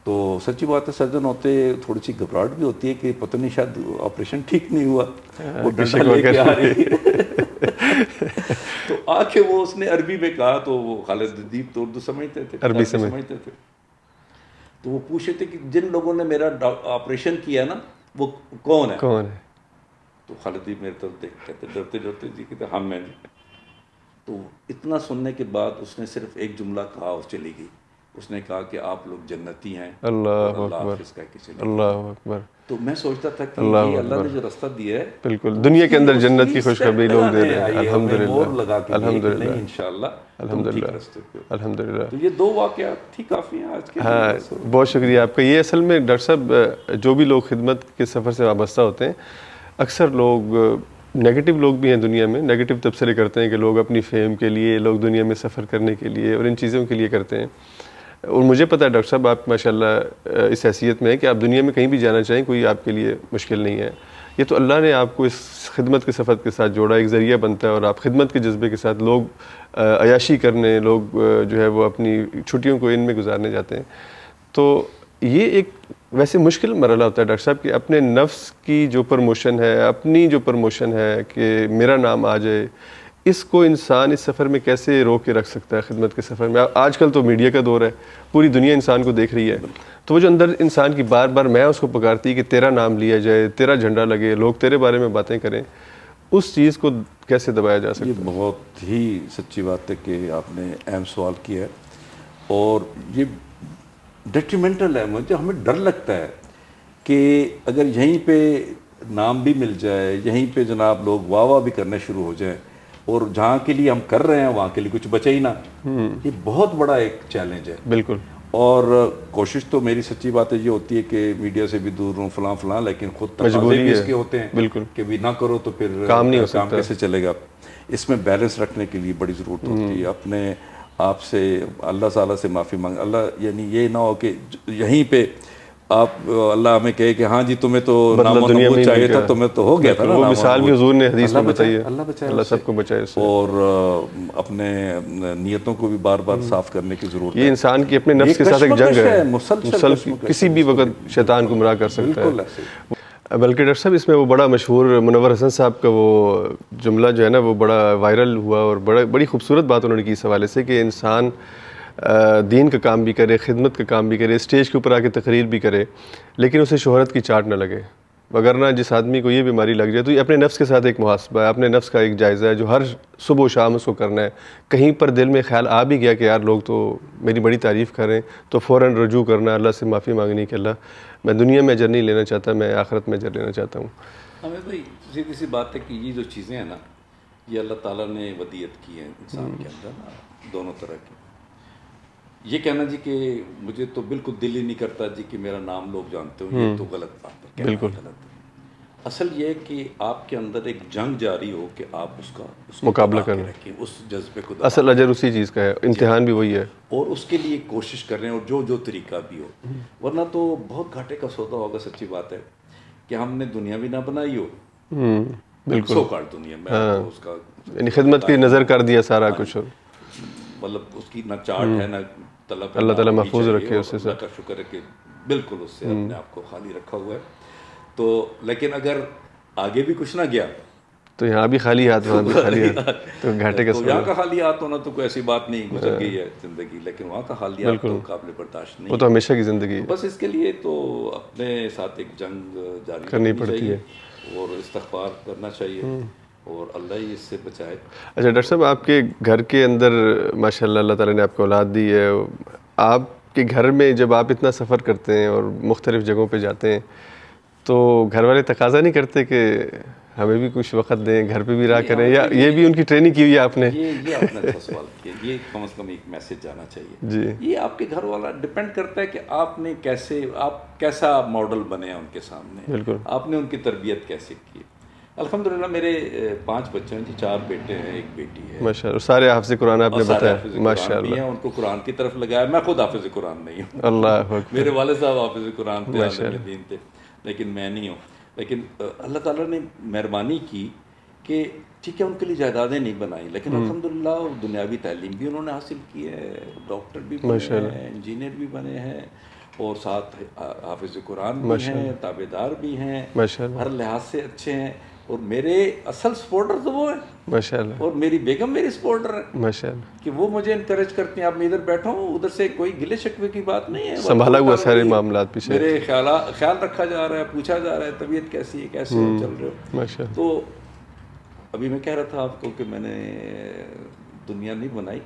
تو سچی بات ہے سرجن ہوتے تھوڑی سی گھبراہٹ بھی ہوتی ہے کہ پتہ نہیں شاید آپریشن ٹھیک نہیں ہوا, وہ ڈنڈا لے کے آ رہی ہے. تو آ کے وہ اس نے عربی میں کہا, تو وہ خالد الدیب تو اردو سمجھتے تھے, عربی سمجھتے تھے. تو وہ پوچھے تھے کہ جن لوگوں نے میرا آپریشن کیا نا وہ کون ہے. تو خالد الدیب میرے طرف دیکھ کہتے ڈرتے ڈرتے جی کہتے ہم ہیں. تو اتنا سننے کے بعد اس نے صرف ایک جملہ کہا اور چلی گئی. اس نے کہا کہ آپ لوگ جنتی ہیں. اللہ اکبر. تو میں سوچتا تھا کہ یہ اللہ نے جو راستہ دیا ہے بالکل دنیا کے اندر جنت کی خوشخبری لوگ دے رہے ہیں. الحمدللہ انشاءاللہ الحمدللہ. تو یہ 2 واقعات تھی کافی ہیں آج کے. ہاں بہت شکریہ آپ کا. یہ اصل میں ڈاکٹر صاحب جو بھی لوگ خدمت کے سفر سے وابستہ ہوتے ہیں, اکثر لوگ نیگیٹو لوگ بھی ہیں دنیا میں, نیگیٹو تبصرے کرتے ہیں کہ لوگ اپنی فیم کے لیے, لوگ دنیا میں سفر کرنے کے لیے اور ان چیزوں کے لیے کرتے ہیں. اور مجھے پتہ ہے ڈاکٹر صاحب آپ ماشاءاللہ اس حیثیت میں ہے کہ آپ دنیا میں کہیں بھی جانا چاہیں کوئی آپ کے لیے مشکل نہیں ہے. یہ تو اللہ نے آپ کو اس خدمت کے سفر کے ساتھ جوڑا, ایک ذریعہ بنتا ہے, اور آپ خدمت کے جذبے کے ساتھ لوگ عیاشی کرنے, لوگ جو ہے وہ اپنی چھٹیوں کو ان میں گزارنے جاتے ہیں. تو یہ ایک ویسے مشکل مرحلہ ہوتا ہے ڈاکٹر صاحب کہ اپنے نفس کی جو پروموشن ہے, اپنی جو پروموشن ہے کہ میرا نام آ جائے, اس کو انسان اس سفر میں کیسے روک کے رکھ سکتا ہے خدمت کے سفر میں. آج کل تو میڈیا کا دور ہے, پوری دنیا انسان کو دیکھ رہی ہے, تو وہ جو اندر انسان کی بار بار میں اس کو پکارتی کہ تیرا نام لیا جائے, تیرا جھنڈا لگے, لوگ تیرے بارے میں باتیں کریں, اس چیز کو کیسے دبایا جا سکتا ہے؟ یہ بہت ہی سچی بات ہے کہ آپ نے اہم سوال کیا ہے, اور یہ ڈیٹریمنٹل ہے. مجھے ہمیں ڈر لگتا ہے کہ اگر یہیں پہ نام بھی مل جائے, یہیں پہ جناب لوگ واہ واہ بھی کرنے شروع ہو جائیں, اور جہاں کے لیے ہم کر رہے ہیں وہاں کے لیے کچھ بچے ہی نہ. یہ بہت بڑا ایک چیلنج ہے. بالکل. اور کوشش تو میری سچی بات یہ ہوتی ہے کہ میڈیا سے بھی دور رہوں فلاں فلاں, لیکن خود تقاضے بھی اس کے ہوتے ہیں بالکل کہ بھی نہ کرو تو پھر کام نہیں ہو سکتا, کام کیسے چلے گا. اس میں بیلنس رکھنے کے لیے بڑی ضرورت ہوتی ہے. اپنے آپ سے اللہ تعالیٰ سے معافی مانگ, اللہ یعنی یہ نہ ہو کہ یہیں پہ آپ اللہ ہمیں کہے کہ ہاں جی تمہیں تو نام و نمود چاہیے تھا, تمہیں تو ہو گیا تھا نا. وہ مثال بھی حضور نے حدیث میں بتائی ہے, اللہ سب کو بچائے اس سے. اور اپنے نیتوں کو بھی بار بار صاف کرنے کی ضرورت ہے. یہ انسان کی اپنے نفس کے ساتھ ایک جنگ ہے, مسلسل کسی بھی وقت شیطان گمراہ کر سکتا ہے. بالکل. بلکہ ڈاکٹر صاحب اس میں وہ بڑا مشہور منور حسن صاحب کا وہ جملہ جو ہے نا وہ بڑا وائرل ہوا, اور بڑی خوبصورت بات انہوں نے کی اس حوالے سے کہ انسان دین کا کام بھی کرے, خدمت کا کام بھی کرے, اسٹیج کے اوپر آ کے تقریر بھی کرے, لیکن اسے شہرت کی چاٹ نہ لگے. وگرنہ جس آدمی کو یہ بیماری لگ جائے تو یہ اپنے نفس کے ساتھ ایک محاسبہ ہے, اپنے نفس کا ایک جائزہ ہے جو ہر صبح و شام اس کو کرنا ہے. کہیں پر دل میں خیال آ بھی گیا کہ یار لوگ تو میری بڑی تعریف کریں, تو فوراً رجوع کرنا, اللہ سے معافی مانگنی کہ اللہ میں دنیا میں اجر نہیں لینا چاہتا, میں آخرت میں اجر لینا چاہتا ہوں. ہمیں بھائی سیدھی سی بات ہے کہ یہ جو چیزیں ہیں نا یہ اللہ تعالیٰ نے ودیعت کی ہیں انسان کے اندر نا, دونوں طرح کی. یہ کہنا جی کہ مجھے تو بالکل دل ہی نہیں کرتا جی کہ میرا نام لوگ جانتے ہوں, یہ تو غلط بات ہے, بالکل غلط ہے. اصل یہ کہ آپ کے اندر ایک جنگ جاری ہو کہ آپ اس کا مقابلہ کریں, اس جذبے کو, اصل اجر اسی چیز کا ہے, امتحان بھی وہی ہے, اور اس کے لیے کوشش کر رہے ہیں, اور جو طریقہ بھی ہو. ورنہ تو بہت گھاٹے کا سودا ہوگا. سچی بات ہے کہ ہم نے دنیا بھی نہ بنائی ہو, بالکل سو کار دنیا میں اس کا یعنی خدمت کی نظر کر دیا سارا کچھ, مطلب اس کی نہ چارٹ ہے نہ اللہ تعالیٰ محفوظ رکھے, اس سے کا شکر ہے کہ بالکل اس سے اپنے آپ کو خالی رکھا ہوا ہے. تو لیکن اگر آگے بھی کچھ نہ گیا تو یہاں بھی خالی ہاتھ وہاں بھی خالی ہاتھ، تو گھاٹے کا تو یہاں کا خالی ہاتھ ہونا تو کوئی ایسی بات نہیں، گزر گئی ہے زندگی، لیکن وہاں کا خالی ہاتھ تو قابل برداشت نہیں، وہ تو ہمیشہ کی زندگی ہے، بس اس کے لیے تو اپنے ساتھ ایک جنگ جاری کرنی رکھنی پڑتی چاہیے ہے۔ اور استغفار کرنا چاہیے اور اللہ ہی اس سے بچائے۔ اچھا ڈاکٹر صاحب، آپ کے گھر کے اندر ماشاء اللہ اللہ تعالیٰ نے آپ کو اولاد دی ہے، آپ کے گھر میں جب آپ اتنا سفر کرتے ہیں اور مختلف جگہوں پہ جاتے ہیں تو گھر والے تقاضا نہیں کرتے کہ ہمیں بھی کچھ وقت دیں، گھر پہ بھی رہا کریں، یا یہ بھی ان کی ٹریننگ کی ہوئی ہے آپ نے؟ یہ آپ نے اچھا سوال کیا، یہ کم از کم ایک میسج جانا چاہیے جی، یہ آپ کے گھر والا ڈپینڈ کرتا ہے کہ آپ نے کیسے، آپ کیسا ماڈل بنے ہیں ان کے سامنے، بالکل آپ نے ان کی تربیت کیسے کی۔ الحمدللہ میرے 5 بچے ہیں جی، 4 بیٹے ہیں، 1 بیٹی ہے، ماشاء اللہ، سارے حافظ قرآن آپ اور نے سارے بتایا، حافظ ماشاء قرآن بھی ہیں، اللہ، ان کو قرآن کی طرف لگایا۔ میں خود حافظ قرآن نہیں ہوں، اللہ اکبر، میرے والد صاحب حافظ قرآن تھے، ماشاء عالم اللہ، دین تھے، لیکن میں نہیں ہوں۔ لیکن اللہ تعالیٰ نے مہربانی کی کہ ٹھیک ہے ان کے لیے جائیدادیں نہیں بنائیں، لیکن الحمدللہ دنیاوی تعلیم بھی انہوں نے حاصل کی ہے، ڈاکٹر بھی بنے ماشاء اللہ، ہیں، انجینئر بھی بنے ہیں، اور ساتھ حافظ قرآن بھی ماشاء ہیں، اللہ، تابع دار بھی ہیں، ماشاء اللہ، ہر لحاظ سے اچھے ہیں، اور میرے اصل سپورٹر تو وہ ہیں، ماشاء اللہ، اور میری بیگم میری سپورٹر ہے ماشاء اللہ، کہ وہ مجھے انکریج کرتی ہیں۔ اب میں ادھر بیٹھا ہوں، ادھر سے کوئی گلے شکوے کی بات نہیں ہے، سنبھالا ہوا سارے معاملات پیچھے، میرے خیال رکھا جا رہا ہے، پوچھا جا رہا ہے طبیعت کیسی ہے، کیسے ہو، چل رہے ہو۔ ماشاء اللہ، تو ابھی میں کہہ رہا تھا آپ کو کہ میں نے دنیا نہیں بنائی،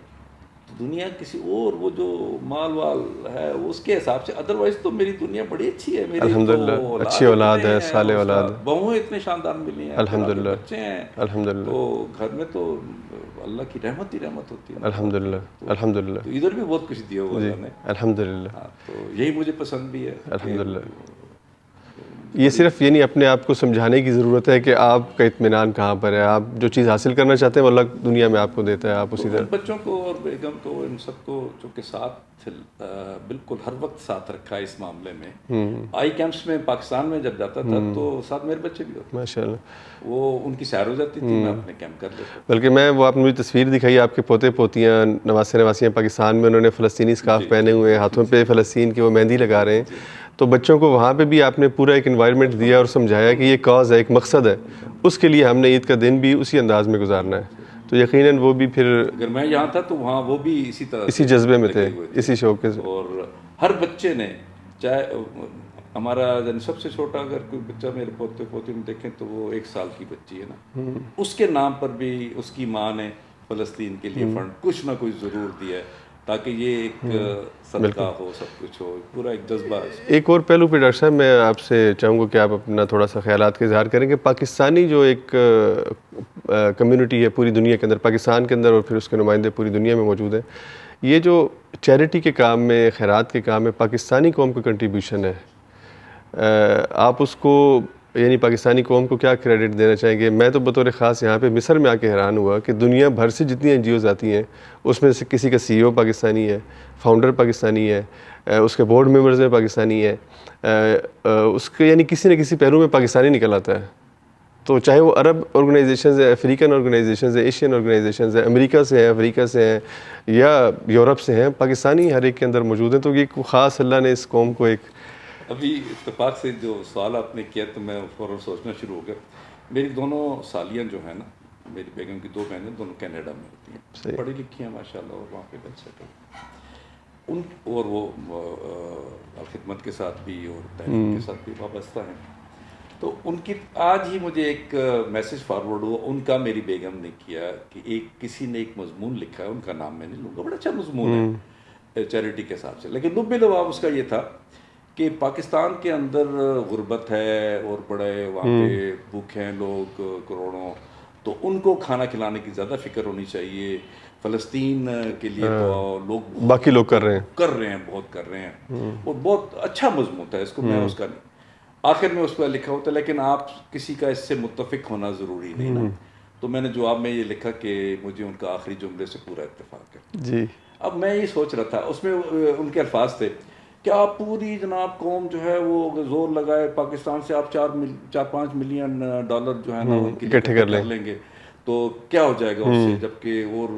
تو دنیا کسی اور، وہ جو مال وال ہے اس کے حساب سے، ادروائز تو میری دنیا بڑی اچھی ہے، میری تو الحمدللہ، اچھی اولاد ہے، صالح اولاد ہے، بہویں اتنے شاندار ملی ہیں، پھر آگے الحمدللہ، بچے ہیں، الحمدللہ، تو گھر میں تو اللہ کی رحمت ہی رحمت ہوتی ہے۔ الحمدللہ، الحمدللہ، تو ادھر بھی بہت کچھ دیا ہوا جی، اللہ نے، الحمدللہ، ہاں، تو یہی مجھے پسند بھی ہے کہ الحمدللہ۔ یہ صرف یہ نہیں، اپنے آپ کو سمجھانے کی ضرورت ہے کہ آپ کا اطمینان کہاں پر ہے، آپ جو چیز حاصل کرنا چاہتے ہیں وہ اللہ دنیا میں آپ کو دیتا ہے، آپ اسی تو طرح۔ بچوں کو اور بیگم کو، ان سب کو چونکہ ساتھ بالکل ہر وقت ساتھ رکھا ہے اس معاملے میں۔ آئی کیمپس میں پاکستان میں جب جاتا تھا تو ساتھ میرے بچے بھی ہوتے، ماشاء اللہ، وہ ان کی سیر ہو جاتی تھی، میں اپنے کیمپ کر لیتا تھا۔ بلکہ میں وہ آپ نے مجھے تصویر دکھائی، آپ کے پوتے پوتیاں نواسے نواسیاں پاکستان میں، انہوں نے فلسطینی اسکارف پہنے ہوئے ہیں، ہاتھوں پہ فلسطین کی وہ مہندی لگا رہے ہیں، تو بچوں کو وہاں پہ بھی آپ نے پورا ایک انوائرمنٹ دیا اور سمجھایا کہ یہ کاز ہے، ایک مقصد ہے، اس کے لیے ہم نے عید کا دن بھی اسی انداز میں گزارنا ہے، تو یقیناً وہ بھی پھر اگر میں یہاں تھا تو وہاں وہ بھی اسی طرح اسی سے جذبے میں لگے تھے، ہوئے تھے، اسی شوق کے، اور ہر بچے نے، چاہے ہمارا سب سے چھوٹا اگر کوئی بچہ میرے پوتے پوتی میں دیکھیں تو وہ 1 سال کی بچی ہے نا، اس کے نام پر بھی اس کی ماں نے فلسطین کے لیے فنڈ کچھ نہ کچھ ضرور دیا ہے، تاکہ یہ ایک صدقہ ہو، سب کچھ ہو، پورا ایک جذبہ ہے۔ ایک اور پہلو پہ ڈاکٹر صاحب میں آپ سے چاہوں گا کہ آپ اپنا تھوڑا سا خیالات کا اظہار کریں کہ پاکستانی جو ایک کمیونٹی ہے پوری دنیا کے اندر، پاکستان کے اندر، اور پھر اس کے نمائندے پوری دنیا میں موجود ہیں، یہ جو چیریٹی کے کام میں، خیرات کے کام میں پاکستانی قوم کا کنٹریبیوشن ہے، آپ اس کو یعنی پاکستانی قوم کو کیا کریڈٹ دینا چاہیں گے؟ میں تو بطور خاص یہاں پہ مصر میں آ کے حیران ہوا کہ دنیا بھر سے جتنی این جی اوز آتی ہیں اس میں سے کسی کا سی ای او پاکستانی ہے، فاؤنڈر پاکستانی ہے، اس کے بورڈ ممبرز میں پاکستانی ہے، اس کے یعنی کسی نہ کسی پہلو میں پاکستانی نکل آتا ہے، تو چاہے وہ عرب آرگنائزیشنز ہیں، افریقن آرگنائزیشنز ہیں، ایشین آرگنائزیشنز ہیں، امریکہ سے ہیں، افریقہ سے ہیں یا یورپ سے ہیں، پاکستانی ہر ایک کے اندر موجود ہیں، تو یہ خاص اللہ نے اس قوم کو ایک ابھی اتفاق سے جو سوال آپ نے کیا تو میں فوراً سوچنا شروع ہو گیا۔ میری دونوں سالیاں جو ہیں نا، میری بیگم کی 2 بہنیں، دونوں کینیڈا میں ہوتی ہیں، پڑھی لکھی ہیں ماشاءاللہ، اور وہاں پہ ویل سیٹل، ان اور وہ خدمت کے ساتھ بھی اور تعلیم کے ساتھ بھی وابستہ ہیں۔ تو ان کی آج ہی مجھے ایک میسج فارورڈ ہوا ان کا، میری بیگم نے کیا کہ کسی نے ایک مضمون لکھا ہے، ان کا نام میں نہیں لوں گا، بڑا اچھا مضمون ہے چیریٹی کے حساب سے، لیکن لب لباب اس کا یہ تھا کہ پاکستان کے اندر غربت ہے اور بڑے وہاں پہ بھوکے ہیں لوگ کروڑوں، تو ان کو کھانا کھلانے کی زیادہ فکر ہونی چاہیے۔ فلسطین کے لیے تو لوگ باقی لوگ کر رہے ہیں، بہت کر رہے ہیں، اور بہت اچھا مضمون تھا، اس کو میں اس کا نہیں، آخر میں اس پہ لکھا ہوتا ہے، لیکن آپ کسی کا اس سے متفق ہونا ضروری نہیں نا، تو میں نے جواب میں یہ لکھا کہ مجھے ان کا آخری جملے سے پورا اتفاق ہے۔ جی، اب میں یہ سوچ رہا تھا، اس میں ان کے الفاظ تھے کہ آپ پوری جناب قوم جو ہے وہ زور لگائے، پاکستان سے آپ 4-5 ملین ڈالر جو ہے نا ان کے لیے اکٹھے کر لیں گے تو کیا ہو جائے گا اس سے، جبکہ اور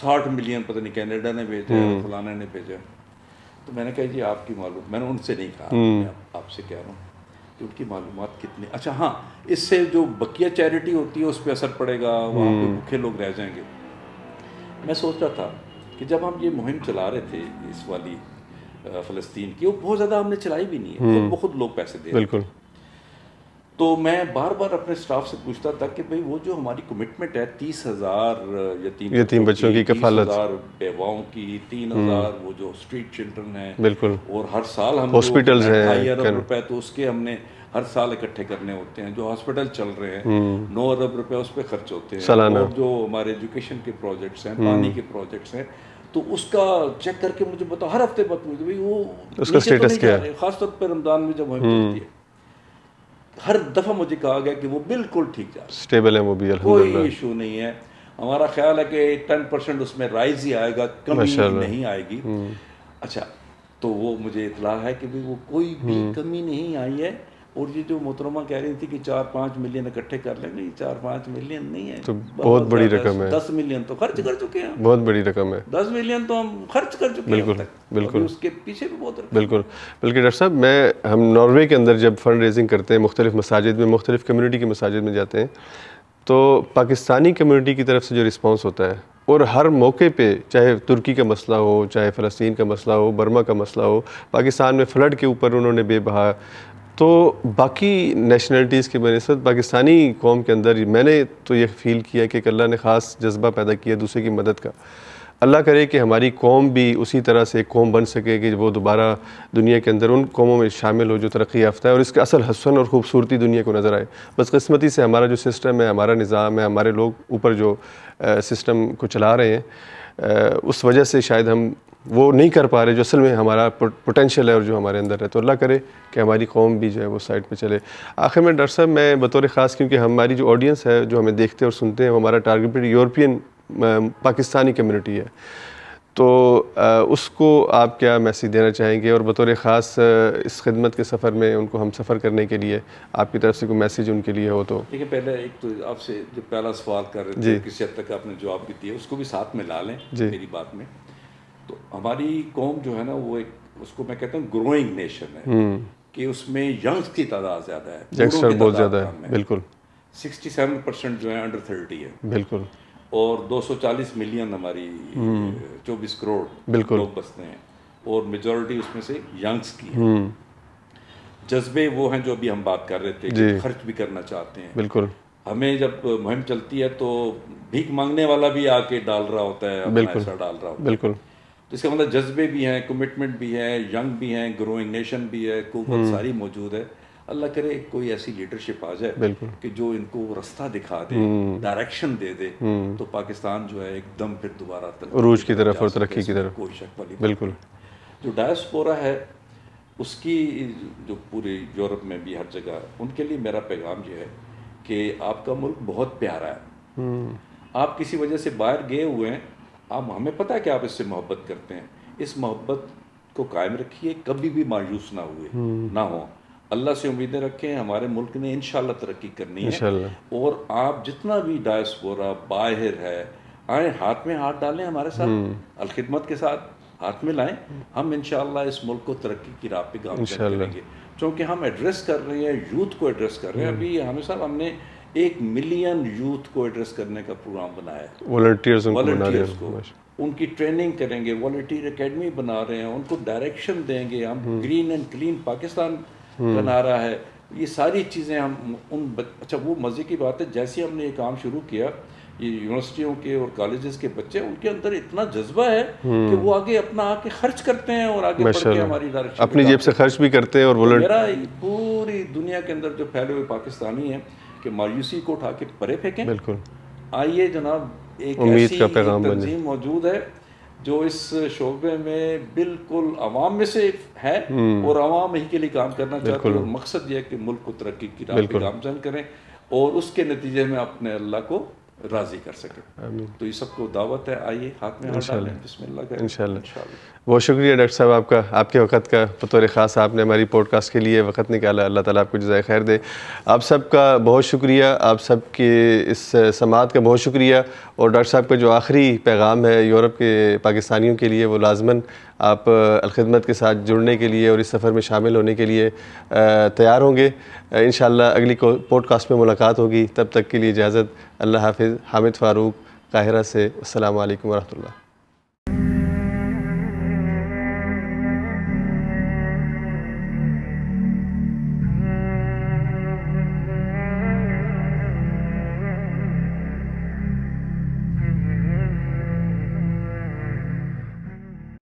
60 ملین پتہ نہیں کینیڈا نے بھیجا ہے، فلانے نے بھیجا ہے۔ تو میں نے کہا جی آپ کی معلوم، میں نے ان سے نہیں کہا، میں آپ سے کہہ رہا ہوں کہ ان کی معلومات کتنی. اچھا ہاں، اس سے جو بقیہ چیریٹی ہوتی ہے اس پہ اثر پڑے گا, وہاں پہ بھوکے لوگ رہ جائیں گے. میں سوچ رہا تھا کہ جب ہم یہ مہم چلا رہے تھے اس والی فلسطین کی, وہ بہت زیادہ ہم نے چلائی بھی نہیں ہے, خود بخود لوگ پیسے دے رہے تھے. تو میں بار بار اپنے سٹاف سے پوچھتا تھا کہ بھئی وہ جو ہماری کمٹمنٹ ہے 30,000 یتیم بچوں کی کفالت, 30,000 بیواؤں کی, 3,000 وہ جو اسٹریٹ چلڈرن ہیں, بالکل, اور ہر سال ہم ہاسپٹلز ہیں 2.5 ارب روپے تو اس کے ہم نے ہر سال اکٹھے کرنے ہوتے ہیں. جو ہاسپٹل چل رہے ہیں 9 ارب روپے اس پہ خرچ ہوتے ہیں, اور جو ہمارے ایجوکیشن کے پروجیکٹس ہیں, پانی کے پروجیکٹس ہیں, تو اس کا چیک کر کے مجھے بتاؤ, ہر ہفتے بتاؤ بھائی وہ اس کا اسٹیٹس کیا ہے, خاص طور پہ رمضان میں جب مہم چلتی ہے. ہر دفعہ مجھے کہا گیا کہ وہ بالکل ٹھیک جا رہا ہے, اسٹیبل ہے وہ بھی, کوئی ایشو نہیں ہے. ہمارا خیال ہے کہ 10% اس میں رائز ہی آئے گا, کمی نہیں آئے گی. اچھا, تو وہ مجھے اطلاع ہے کہ وہ کوئی بھی کمی نہیں آئی ہے. اور یہ جو محترمہ کہہ رہی تھی کہ 4-5 ملین اکٹھے کر لیں گے, 4-5 ملین نہیں ہے, تو بہت بڑی رقم ہے. 10 ملین تو خرچ کر چکے ہیں, بہت بڑی رقم ہے. 10 ملین تو ہم خرچ کر چکے ہیں. بالکل بالکل, اس کے پیچھے بھی بہت رقم. بالکل. بلکہ ڈاکٹر صاحب ہم ناروے کے اندر جب فنڈ ریزنگ کرتے ہیں مختلف مساجد میں, مختلف کمیونٹی کی مساجد میں جاتے ہیں, تو پاکستانی کمیونٹی کی طرف سے جو رسپانس ہوتا ہے, اور ہر موقع پہ چاہے ترکی کا مسئلہ ہو, چاہے فلسطین کا مسئلہ ہو, برما کا مسئلہ ہو, پاکستان میں فلڈ کے اوپر انہوں نے بے بہا, تو باقی نیشنلٹیز کے بنسبت پاکستانی قوم کے اندر میں نے تو یہ فیل کیا کہ اللہ نے خاص جذبہ پیدا کیا دوسرے کی مدد کا. اللہ کرے کہ ہماری قوم بھی اسی طرح سے ایک قوم بن سکے کہ وہ دوبارہ دنیا کے اندر ان قوموں میں شامل ہو جو ترقی یافتہ ہے, اور اس کا اصل حسن اور خوبصورتی دنیا کو نظر آئے. بس قسمتی سے ہمارا جو سسٹم ہے, ہمارا نظام ہے, ہمارے لوگ اوپر جو سسٹم کو چلا رہے ہیں, اس وجہ سے شاید ہم وہ نہیں کر پا رہے جو اصل میں ہمارا پوٹینشیل ہے اور جو ہمارے اندر ہے. تو اللہ کرے کہ ہماری قوم بھی جو ہے وہ سائڈ پہ چلے. آخر میں ڈاکٹر صاحب میں بطور خاص, کیونکہ ہماری جو آڈینس ہے جو ہمیں دیکھتے اور سنتے ہیں, وہ ہمارا ٹارگیٹڈ یورپین پاکستانی کمیونٹی ہے, تو اس کو آپ کیا میسیج دینا چاہیں گے, اور بطور خاص اس خدمت کے سفر میں ان کو ہم سفر کرنے کے لیے آپ کی طرف سے کوئی میسیج ان کے لیے ہو تو؟ دیکھیں, پہلے ایک تو آپ سے جو پہلا سوال کر رہے تھے, کسی حد تک آپ نے جواب بھی دیا, اس کو بھی ساتھ میں لا لیں میری بات میں. تو ہماری قوم جو ہے نا, وہ ایک, اس کو میں کہتا ہوں گروئنگ نیشن ہے, کہ اس میں ینگس کی تعداد زیادہ ہے, یگسٹر بہت زیادہ ہے. بالکل, 67% جو ہے انڈر 30 ہے. بالکل, اور 240 ملین ہماری 24 کروڑ لوگ بستے ہیں, اور میجورٹی اس میں سے ینگس کی ہے. جذبے وہ ہیں جو ابھی ہم بات کر رہے تھے, کہ خرچ بھی کرنا چاہتے ہیں. بالکل, ہمیں جب مہم چلتی ہے تو بھیک مانگنے والا بھی آ کے ڈال رہا ہوتا ہے, اپنا ایسا ڈال رہا ہوتا ہے. بالکل. تو اس کا مطلب جذبے بھی ہیں, کمٹمنٹ بھی ہے, ینگ بھی ہیں, گروئنگ نیشن بھی ہے, قوت ساری موجود ہے. اللہ کرے کوئی ایسی لیڈرشپ آ جائے کہ جو ان کو رستہ دکھا دے, ڈائریکشن دے دے, تو پاکستان جو ہے ایک دم پھر دوبارہ عروج کی طرف اور ترقی کی طرف. کوئی شک والی. بالکل. جو ڈائسپورا ہے اس کی جو پورے یورپ میں بھی ہر جگہ, ان کے لیے میرا پیغام یہ ہے کہ آپ کا ملک بہت پیارا ہے. آپ کسی وجہ سے باہر گئے ہوئے ہیں, آپ, ہمیں پتہ ہے کہ آپ اس سے محبت کرتے ہیں, اس محبت کو قائم رکھیے, کبھی بھی مایوس نہ ہوئے نہ ہوں. اللہ سے امیدیں رکھیں, ہمارے ملک نے انشاءاللہ ترقی کرنی ہے. اور آپ جتنا بھی ڈائسپورا باہر ہے, آئیں, ہاتھ میں ہاتھ ڈالیں ہمارے ساتھ, الخدمت کے ساتھ ہاتھ میں لائیں. ہم انشاءاللہ اس ملک کو ترقی کی راہ پہ گامزن کریں گے, کیونکہ ہم ایڈریس کر رہے ہیں, یوتھ کو ایڈریس کر رہے ہیں. ابھی ہمیں صاحب ہم نے 1 ملین یوتھ کو ایڈریس کرنے کا پروگرام بنایا ہے. والنٹیئرز کو ان کی ٹریننگ کریں گے, والنٹیئر اکیڈمی بنا رہے ہیں, ان کو ڈائریکشن دیں گے. ہم گرین اینڈ کلین پاکستان کا نعرہ ہے. یہ ساری چیزیں ہم ان اچھا, وہ مزے کی بات ہے, جیسے ہم نے یہ کام شروع کیا, یہ یونیورسٹیوں کے اور کالجز کے بچے, ان کے اندر اتنا جذبہ ہے کہ وہ آگے اپنا آ کے خرچ کرتے ہیں, اور آگے بڑھ کے ہماری ڈائریکشن اپنی جیب سے خرچ بھی کرتے ہیں. اور میرا پوری دنیا کے اندر جو پھیلے ہوئے پاکستانی ہیں کہ مایوسی کو اٹھا کے پرے پھینکیں. بالکل. آئیے جناب, ایک ایسی تنظیم موجود ہے جو اس شعبے میں بالکل عوام میں سے ہے, اور عوام ہی کے لیے کام کرنا چاہتے ہیں, اور مقصد یہ ہے کہ ملک کو ترقی کی راہ پہ گامزن کریں, اور اس کے نتیجے میں اپنے اللہ کو راضی کر سکے. تو یہ سب کو دعوت ہے, آئیے ہاتھ میں ہاتھ ڈالیں, بسم اللہ کریں انشاءاللہ. بہت شکریہ ڈاکٹر صاحب آپ کا, آپ کے وقت کا. بطور خاص آپ نے ہماری پوڈ کاسٹ کے لیے وقت نکالا, اللہ تعالیٰ آپ کو جزائے خیر دے. آپ سب کا بہت شکریہ, آپ سب کے اس سماعت کا بہت شکریہ. اور ڈاکٹر صاحب کا جو آخری پیغام ہے یورپ کے پاکستانیوں کے لیے, وہ لازماً آپ الخدمت کے ساتھ جڑنے کے لیے اور اس سفر میں شامل ہونے کے لیے تیار ہوں گے. انشاءاللہ اگلی پوڈ کاسٹ میں ملاقات ہوگی, تب تک کے لیے اجازت. اللہ حافظ. حامد فاروق, قاہرہ سے. السلام علیکم ورحمۃ اللہ.